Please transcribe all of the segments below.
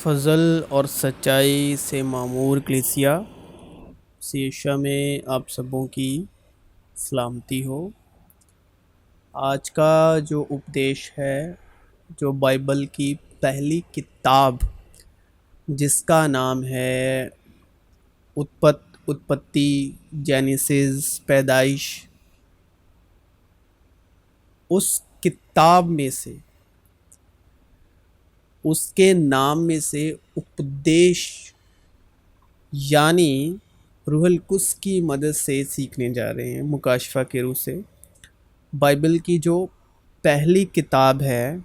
فضل اور سچائی سے معمور کلیسیا سیشا میں آپ سبوں کی سلامتی ہو۔ آج کا جو اپدیش ہے، جو بائبل کی پہلی کتاب جس کا نام ہے اتپتی، جینیسس، پیدائش، اس کتاب میں سے، اس کے نام میں سے اپدیش یعنی روح القدس کی مدد سے سیکھنے جا رہے ہیں، مکاشفہ کے روح سے۔ بائبل کی جو پہلی کتاب ہے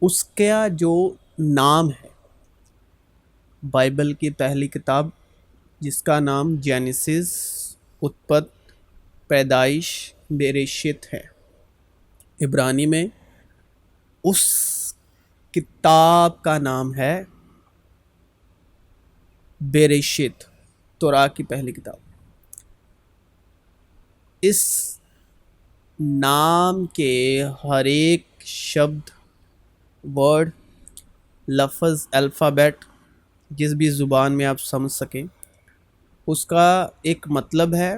اس کا جو نام ہے، بائبل کی پہلی کتاب جس کا نام جینیسس، اتپت، پیدائش، بریشت ہے عبرانی میں، اس کتاب کا نام ہے بریشت، تورا کی پہلی کتاب۔ اس نام کے ہر ایک شبد، ورڈ، لفظ، الفابیٹ، جس بھی زبان میں آپ سمجھ سکیں، اس کا ایک مطلب ہے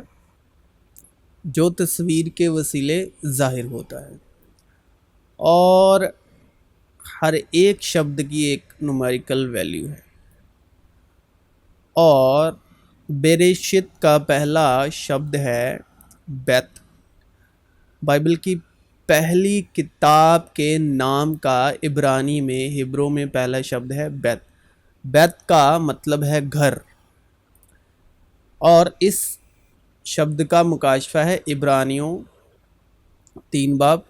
جو تصویر کے وسیلے ظاہر ہوتا ہے، اور ہر ایک شبد کی ایک نومیریکل ویلیو ہے۔ اور بریشت کا پہلا شبد ہے بیت۔ بائبل کی پہلی کتاب کے نام کا عبرانی میں، ہبرو میں پہلا شبد ہے بیت۔ بیت کا مطلب ہے گھر، اور اس شبد کا مکاشفہ ہے عبرانیوں 3 باب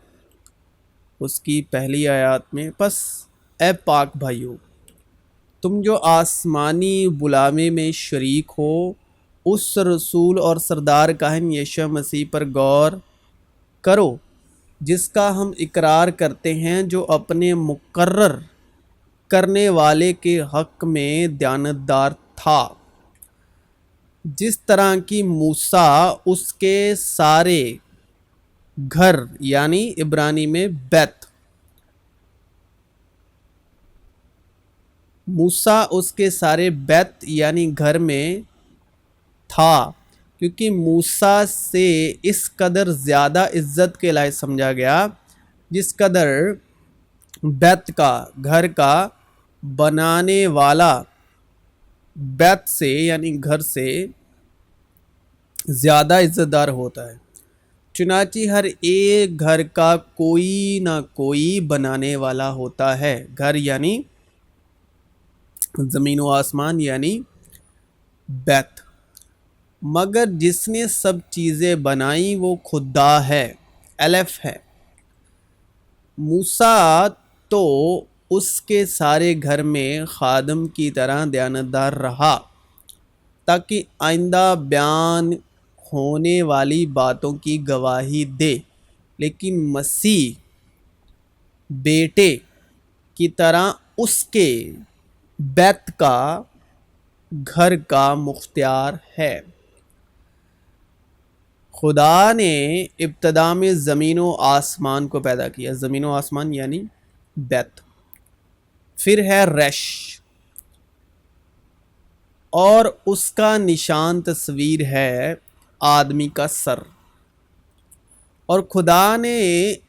اس کی پہلی آیات میں۔ پس اے پاک بھائیو، تم جو آسمانی بلاوے میں شریک ہو، اس رسول اور سردار کاہن یشوع مسیح پر غور کرو، جس کا ہم اقرار کرتے ہیں، جو اپنے مقرر کرنے والے کے حق میں دیانتدار تھا، جس طرح کی موسیٰ اس کے سارے گھر یعنی عبرانی میں بیت، موسیٰ اس کے سارے بیت یعنی گھر میں تھا، کیونکہ موسیٰ سے اس قدر زیادہ عزت کے لائق سمجھا گیا جس قدر بیت کا، گھر کا بنانے والا بیت سے یعنی گھر سے زیادہ عزت دار ہوتا ہے۔ چنانچہ ہر ایک گھر کا کوئی نہ کوئی بنانے والا ہوتا ہے، گھر یعنی زمین و آسمان یعنی بیت، مگر جس نے سب چیزیں بنائیں وہ خدا ہے، الف ہے۔ موسیٰ تو اس کے سارے گھر میں خادم کی طرح دیانتدار رہا، تاکہ آئندہ بیان ہونے والی باتوں کی گواہی دے، لیکن مسیح بیٹے کی طرح اس کے بیت کا، گھر کا مختار ہے۔ خدا نے ابتدا میں زمین و آسمان کو پیدا کیا، زمین و آسمان یعنی بیت، پھر ہے رش، اور اس کا نشان تصویر ہے آدمی کا سر۔ اور خدا نے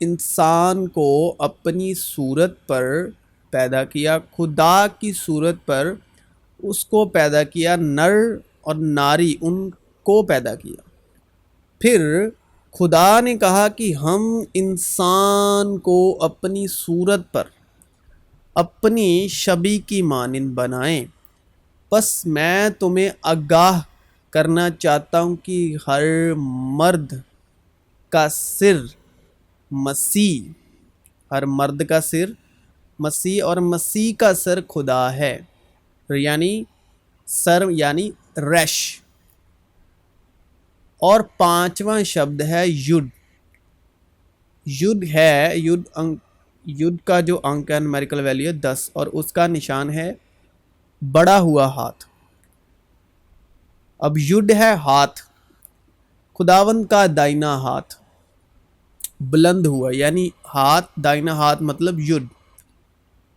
انسان کو اپنی صورت پر پیدا کیا، خدا کی صورت پر اس کو پیدا کیا، نر اور ناری ان کو پیدا کیا۔ پھر خدا نے کہا کہ ہم انسان کو اپنی صورت پر، اپنی شبیہ کی مانند بنائیں۔ پس میں تمہیں آگاہ کرنا چاہتا ہوں کہ ہر مرد کا سر مسیح، ہر مرد کا سر مسیح، اور مسیح کا سر خدا ہے، یعنی سر یعنی رش۔ اور 5واں شبد ہے یڈ۔ یڈ ہے، یڈ کا جو انک ہے نومیریکل ویلیو 10، اور اس کا نشان ہے بڑا ہوا ہاتھ۔ اب یڈ ہے ہاتھ، خداوند کا دائنا ہاتھ بلند ہوا، یعنی ہاتھ، دائنا ہاتھ مطلب یڈ،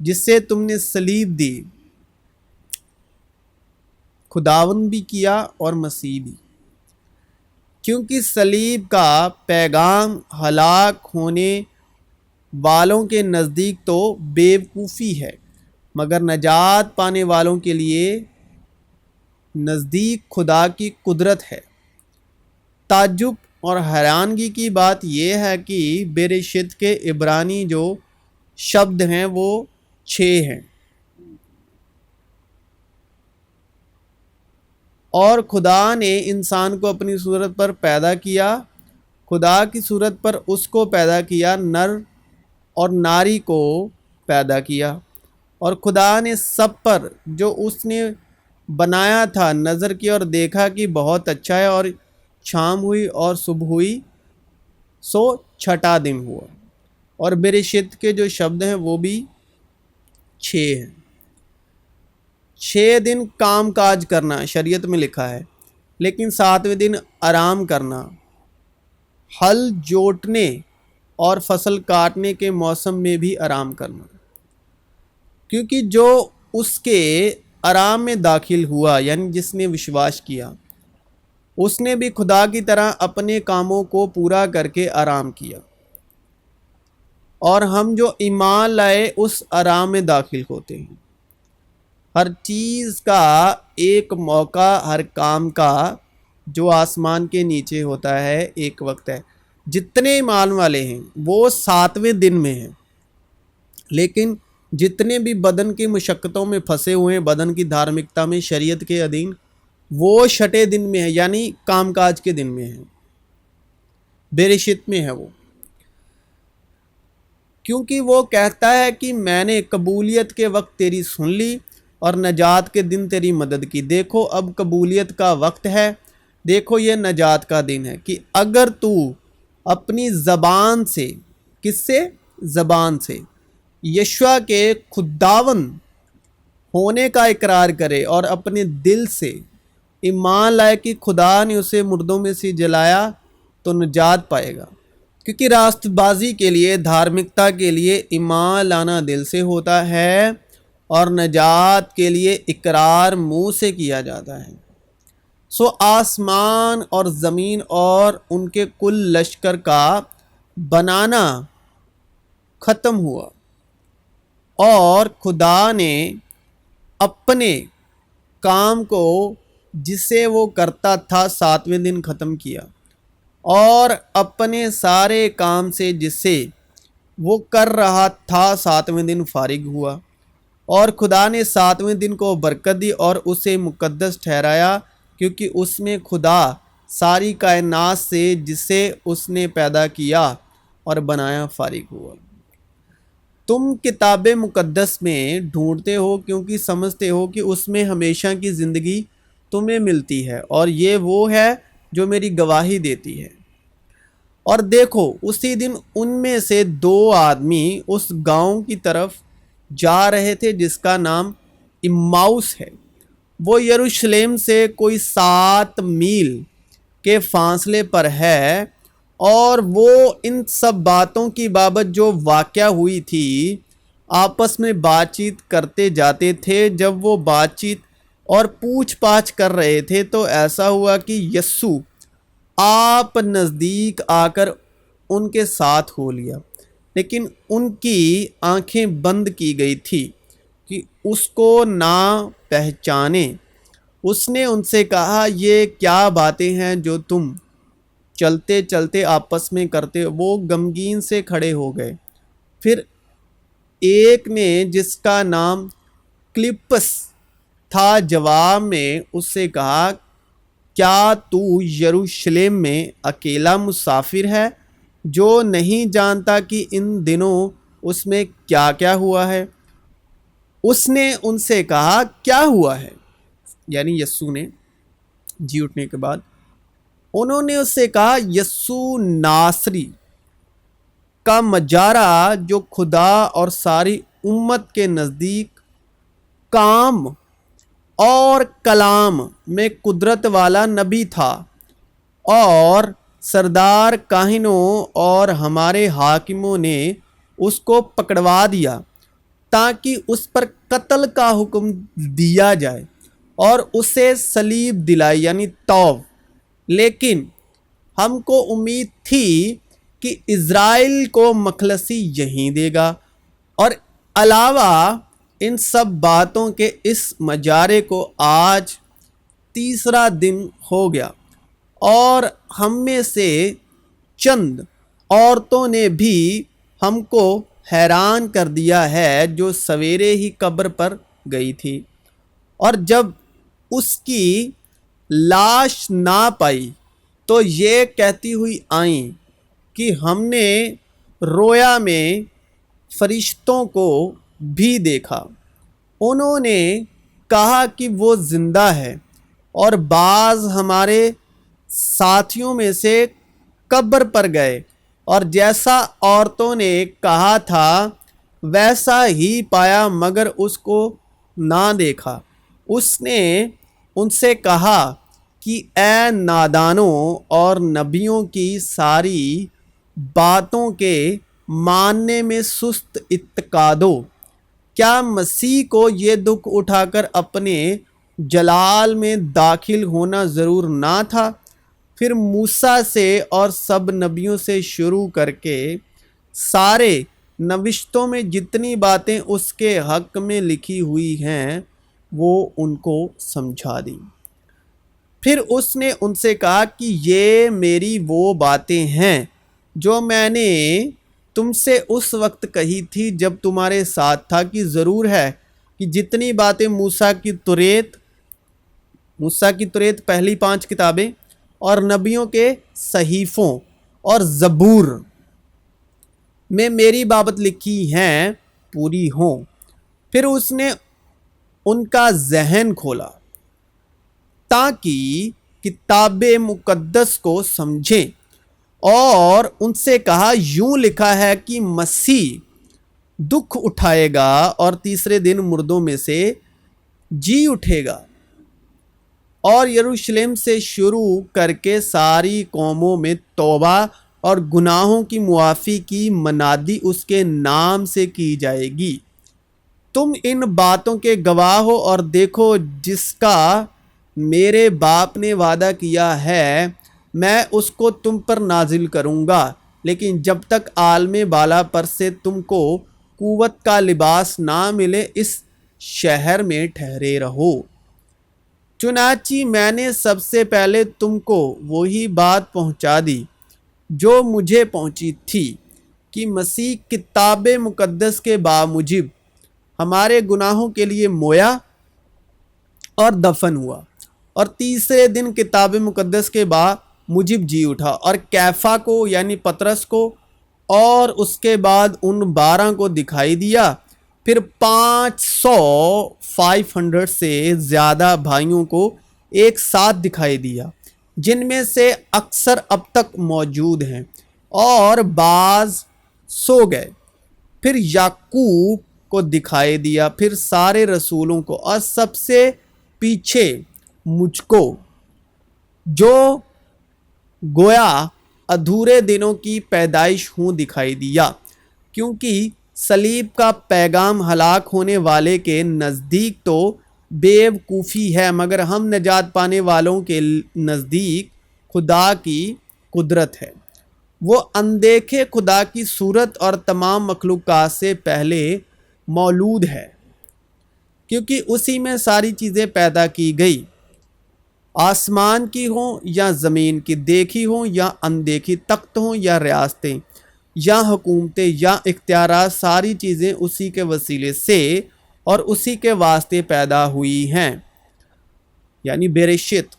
جس سے تم نے صلیب دی، خداوند بھی کیا اور مسیح بھی، کیونکہ صلیب کا پیغام ہلاک ہونے والوں کے نزدیک تو بیوقوفی ہے، مگر نجات پانے والوں کے لیے نزدیک خدا کی قدرت ہے۔ تعجب اور حیرانگی کی بات یہ ہے کہ بریشت کے عبرانی جو شبد ہیں وہ 6 ہیں، اور خدا نے انسان کو اپنی صورت پر پیدا کیا، خدا کی صورت پر اس کو پیدا کیا، نر اور ناری کو پیدا کیا، اور خدا نے سب پر جو اس نے بنایا تھا نظر کی اور دیکھا کہ بہت اچھا ہے، اور شام ہوئی اور صبح ہوئی، سو چھٹا دن ہوا۔ اور بریشت کے جو شبد ہیں وہ بھی 6 ہیں۔ 6 دن کام کاج کرنا شریعت میں لکھا ہے، لیکن 7ویں دن آرام کرنا، ہل جوتنے اور فصل کاٹنے کے موسم میں بھی آرام کرنا، کیونکہ جو اس کے آرام میں داخل ہوا، یعنی جس نے وشواس کیا، اس نے بھی خدا کی طرح اپنے کاموں کو پورا کر کے آرام کیا، اور ہم جو ایمان لائے اس آرام میں داخل ہوتے ہیں۔ ہر چیز کا ایک موقع، ہر کام کا جو آسمان کے نیچے ہوتا ہے ایک وقت ہے۔ جتنے ایمان والے ہیں وہ 7ویں دن میں ہیں، لیکن جتنے بھی بدن کی مشقتوں میں پھنسے ہوئے ہیں، بدن کی دھارمکتا میں، شریعت کے ادھین، وہ 6 دن میں ہے، یعنی کام کاج کے دن میں ہے، بریشت میں ہے وہ، کیونکہ وہ کہتا ہے کہ میں نے قبولیت کے وقت تیری سن لی اور نجات کے دن تیری مدد کی۔ دیکھو اب قبولیت کا وقت ہے، دیکھو یہ نجات کا دن ہے، کہ اگر تو اپنی زبان سے، کس سے؟ زبان سے یشوع کے خداوند ہونے کا اقرار کرے اور اپنے دل سے ایمان لائے کہ خدا نے اسے مردوں میں سے جلایا، تو نجات پائے گا، کیونکہ راست بازی کے لیے، دھارمکتا کے لیے ایمان لانا دل سے ہوتا ہے، اور نجات کے لیے اقرار منہ سے کیا جاتا ہے۔ سو آسمان اور زمین اور ان کے کل لشکر کا بنانا ختم ہوا، اور خدا نے اپنے کام کو جسے وہ کرتا تھا 7ویں دن ختم کیا، اور اپنے سارے کام سے جسے وہ کر رہا تھا 7ویں دن فارغ ہوا، اور خدا نے 7ویں دن کو برکت دی اور اسے مقدس ٹھہرایا، کیونکہ اس میں خدا ساری کائنات سے جسے اس نے پیدا کیا اور بنایا فارغ ہوا۔ تم کتاب مقدس میں ڈھونڈتے ہو کیونکہ سمجھتے ہو کہ اس میں ہمیشہ کی زندگی تمہیں ملتی ہے، اور یہ وہ ہے جو میری گواہی دیتی ہے۔ اور دیکھو اسی دن ان میں سے 2 آدمی اس گاؤں کی طرف جا رہے تھے جس کا نام اماؤس ہے، وہ یروشلم سے کوئی 7 میل کے فاصلے پر ہے، اور وہ ان سب باتوں کی بابت جو واقعہ ہوئی تھی آپس میں بات چیت کرتے جاتے تھے۔ جب وہ بات چیت اور پوچھ پاچھ کر رہے تھے تو ایسا ہوا کہ یسوع آپ نزدیک آ کر ان کے ساتھ ہو لیا، لیکن ان کی آنکھیں بند کی گئی تھی کہ اس کو نہ پہچانے۔ اس نے ان سے کہا، یہ کیا باتیں ہیں جو تم چلتے چلتے آپس میں کرتے ہو؟ وہ غمگین سے کھڑے ہو گئے۔ پھر ایک نے جس کا نام کلپس تھا جواب میں اس سے کہا، کیا تو یروشلم میں اکیلا مسافر ہے جو نہیں جانتا کہ ان دنوں اس میں کیا کیا ہوا ہے؟ اس نے ان سے کہا، کیا ہوا ہے؟ یعنی یسوع نے جی اٹھنے کے بعد انہوں نے اس سے کہا، یسوع ناصری کا مجارہ جو خدا اور ساری امت کے نزدیک کام اور کلام میں قدرت والا نبی تھا، اور سردار کاہنوں اور ہمارے حاکموں نے اس کو پکڑوا دیا تاکہ اس پر قتل کا حکم دیا جائے اور اسے صلیب دلائی یعنی طوف، لیکن ہم کو امید تھی کہ اسرائیل کو مخلصی یہیں دے گا۔ اور علاوہ ان سب باتوں کے اس مجارے کو آج تیسرا دن ہو گیا، اور ہم میں سے چند عورتوں نے بھی ہم کو حیران کر دیا ہے جو سویرے ہی قبر پر گئی تھی، اور جب اس کی لاش نہ پائی تو یہ کہتی ہوئی آئیں کہ ہم نے رویا میں فرشتوں کو بھی دیکھا، انہوں نے کہا کہ وہ زندہ ہے، اور بعض ہمارے ساتھیوں میں سے قبر پر گئے اور جیسا عورتوں نے کہا تھا ویسا ہی پایا، مگر اس کو نہ دیکھا۔ اس نے ان سے کہا کہ اے نادانوں اور نبیوں کی ساری باتوں کے ماننے میں سست اعتقادو، کیا مسیح کو یہ دکھ اٹھا کر اپنے جلال میں داخل ہونا ضرور نہ تھا؟ پھر موسیٰ سے اور سب نبیوں سے شروع کر کے سارے نوشتوں میں جتنی باتیں اس کے حق میں لکھی ہوئی ہیں وہ ان کو سمجھا دیں۔ پھر اس نے ان سے کہا کہ یہ میری وہ باتیں ہیں جو میں نے تم سے اس وقت کہی تھی جب تمہارے ساتھ تھا، کہ ضرور ہے کہ جتنی باتیں موسیٰ کی توریت پہلی 5 کتابیں اور نبیوں کے صحیفوں اور زبور میں میری بابت لکھی ہیں پوری ہوں۔ پھر اس نے ان کا ذہن کھولا تاکہ کتاب مقدس کو سمجھیں، اور ان سے کہا یوں لکھا ہے کہ مسیح دکھ اٹھائے گا اور تیسرے دن مردوں میں سے جی اٹھے گا، اور یروشلم سے شروع کر کے ساری قوموں میں توبہ اور گناہوں کی معافی کی منادی اس کے نام سے کی جائے گی۔ تم ان باتوں کے گواہ ہو، اور دیکھو جس کا میرے باپ نے وعدہ کیا ہے میں اس کو تم پر نازل کروں گا، لیکن جب تک عالم بالا پر سے تم کو قوت کا لباس نہ ملے اس شہر میں ٹھہرے رہو۔ چنانچہ میں نے سب سے پہلے تم کو وہی بات پہنچا دی جو مجھے پہنچی تھی، کہ مسیح کتاب مقدس کے باموجب ہمارے گناہوں کے لیے مویا اور دفن ہوا، اور تیسرے دن کتاب مقدس کے باموجب جی اٹھا، اور کیفا کو یعنی پطرس کو اور اس کے بعد ان 12 کو دکھائی دیا، پھر 500 سے زیادہ بھائیوں کو ایک ساتھ دکھائی دیا، جن میں سے اکثر اب تک موجود ہیں اور بعض سو گئے۔ پھر یعقوب کو دکھائی دیا، پھر سارے رسولوں کو، اور سب سے پیچھے مجھ کو، جو گویا ادھورے دنوں کی پیدائش ہوں، دکھائی دیا، کیونکہ صلیب کا پیغام ہلاک ہونے والے کے نزدیک تو بے وقوفی ہے، مگر ہم نجات پانے والوں کے نزدیک خدا کی قدرت ہے۔ وہ اندیکھے خدا کی صورت اور تمام مخلوقات سے پہلے مولود ہے، کیونکہ اسی میں ساری چیزیں پیدا کی گئی، آسمان کی ہوں یا زمین کی، دیکھی ہوں یا اندیکھی، تخت ہوں یا ریاستیں یا حکومتیں یا اختیارات، ساری چیزیں اسی کے وسیلے سے اور اسی کے واسطے پیدا ہوئی ہیں، یعنی بریشت،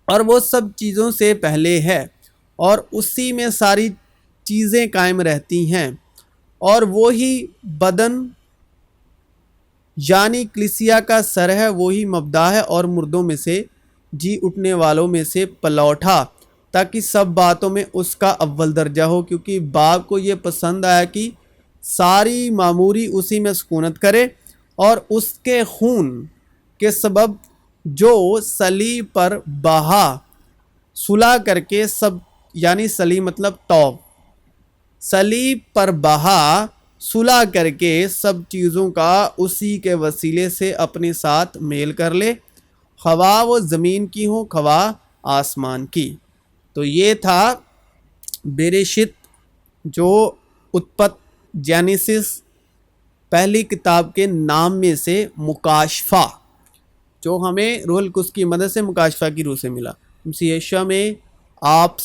اور وہ سب چیزوں سے پہلے ہے، اور اسی میں ساری چیزیں قائم رہتی ہیں، اور وہی بدن یعنی کلیسیا کا سر ہے، وہی مبدا ہے اور مردوں میں سے جی اٹھنے والوں میں سے پلوٹا، تاکہ سب باتوں میں اس کا اول درجہ ہو، کیونکہ باپ کو یہ پسند آیا کہ ساری معموری اسی میں سکونت کرے، اور اس کے خون کے سبب جو صلیب پر بہا صلح کر کے سب، یعنی صلیب مطلب توب، صلیب پر بہا صلح کر کے سب چیزوں کا اسی کے وسیلے سے اپنے ساتھ میل کر لے، خواہ وہ زمین کی ہوں خواہ آسمان کی۔ تو یہ تھا بریشت، جو اتپت جینیسس پہلی کتاب کے نام میں سے مکاشفہ، جو ہمیں روح القدس کی مدد سے مکاشفہ کی روح سے ملا۔ مسیح یشوع میں آپ